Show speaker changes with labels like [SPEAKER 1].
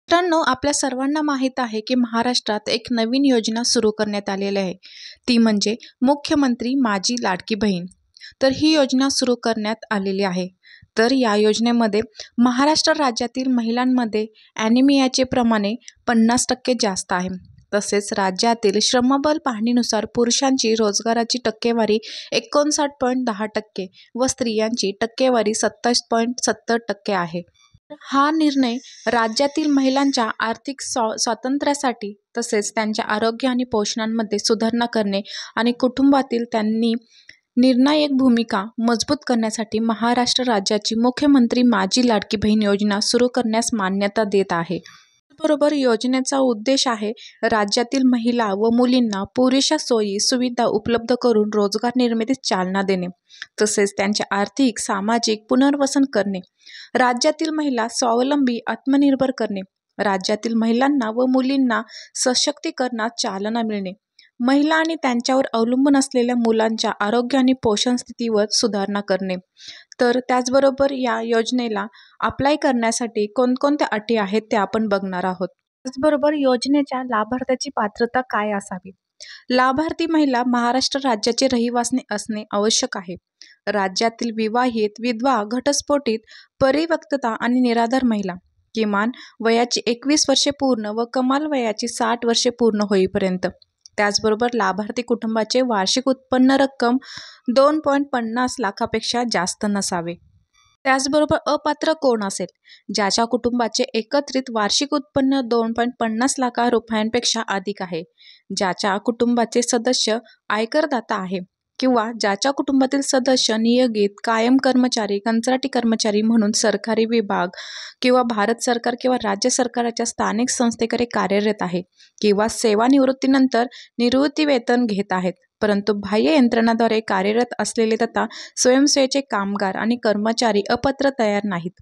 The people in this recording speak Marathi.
[SPEAKER 1] मित्रांनो, आपल्या सर्वांना माहीत आहे की महाराष्ट्रात एक नवीन योजना सुरू करण्यात आलेली आहे. ती म्हणजे मुख्यमंत्री माझी लाडकी बहीण. तर ही योजना सुरू करण्यात आलेली आहे. तर या योजनेमध्ये महाराष्ट्र राज्यातील महिलांमध्ये ॲनिमियाचे प्रमाणे 50% जास्त आहे. तसेच राज्यातील श्रमबल पाहणीनुसार पुरुषांची रोजगाराची टक्केवारी 59.10% व स्त्रियांची टक्केवारी 27.70% आहे. हा निर्णय राज्यातील महिलांच्या आर्थिक स्वातंत्र्यासाठी तसेच त्यांच्या आरोग्य आणि पोषणामध्ये सुधारणा करणे आणि कुटुंबातील त्यांनी निर्णायक भूमिका मजबूत करण्यासाठी महाराष्ट्र राज्याची मुख्यमंत्री माझी लाडकी बहीण योजना सुरू करण्यास मान्यता देत आहे. बरोबर योजनेचा उद्देश आहे राज्यातील महिला व मुलींना पुरेशा सोयी सुविधा उपलब्ध करून रोजगार निर्मितीस चालना देणे तसेच त्यांचे आर्थिक सामाजिक पुनर्वसन करणे, राज्यातील महिला स्वावलंबी आत्मनिर्भर करणे, राज्यातील महिलांना व मुलींना सशक्तीकरणात चालना मिळणे, महिला आणि त्यांच्यावर अवलंबून असलेल्या मुलांच्या आरोग्य आणि पोषण स्थितीवर सुधारणा करणे. तर त्याचबरोबर या योजनेला अप्लाय करण्यासाठी कोणकोणत्या अटी आहेत ते आपण बघणार आहोत. त्याचबरोबर योजनेच्या लाभार्थ्याची पात्रता काय असावी. लाभार्थी महिला महाराष्ट्र राज्याचे रहिवासी असणे आवश्यक आहे. राज्यातील विवाहित, विधवा, घटस्फोटित, परिपक्वता आणि निराधार महिला, किमान वयाची 21 वर्षे पूर्ण व कमाल वयाची 60 वर्षे पूर्ण होईपर्यंत. त्याचबरोबर लाभार्थी कुटुंबाचे वार्षिक उत्पन्न रक्कम 2.50 लाखापेक्षा जास्त नसावे. त्याचबरोबर अपात्र कोण असेल, ज्याच्या कुटुंबाचे एकत्रित वार्षिक उत्पन्न 2.50 लाख रुपयांपेक्षा अधिक आहे, ज्याच्या कुटुंबाचे सदस्य आयकरदाता आहे किंवा ज्याच्या कुटुंबातील सदस्य नियोजित कायम कर्मचारी, कंत्राटी कर्मचारी म्हणून सरकारी विभाग किंवा भारत सरकार किंवा राज्य सरकारच्या स्थानिक संस्थेकडे कार्यरत आहे किंवा सेवानिवृत्तीनंतर निवृत्तीवेतन घेत आहेत, परंतु बाह्य यंत्रणाद्वारे कार्यरत असलेले तथा स्वयंसेवेचे कामगार आणि कर्मचारी अपात्र तयार नाहीत.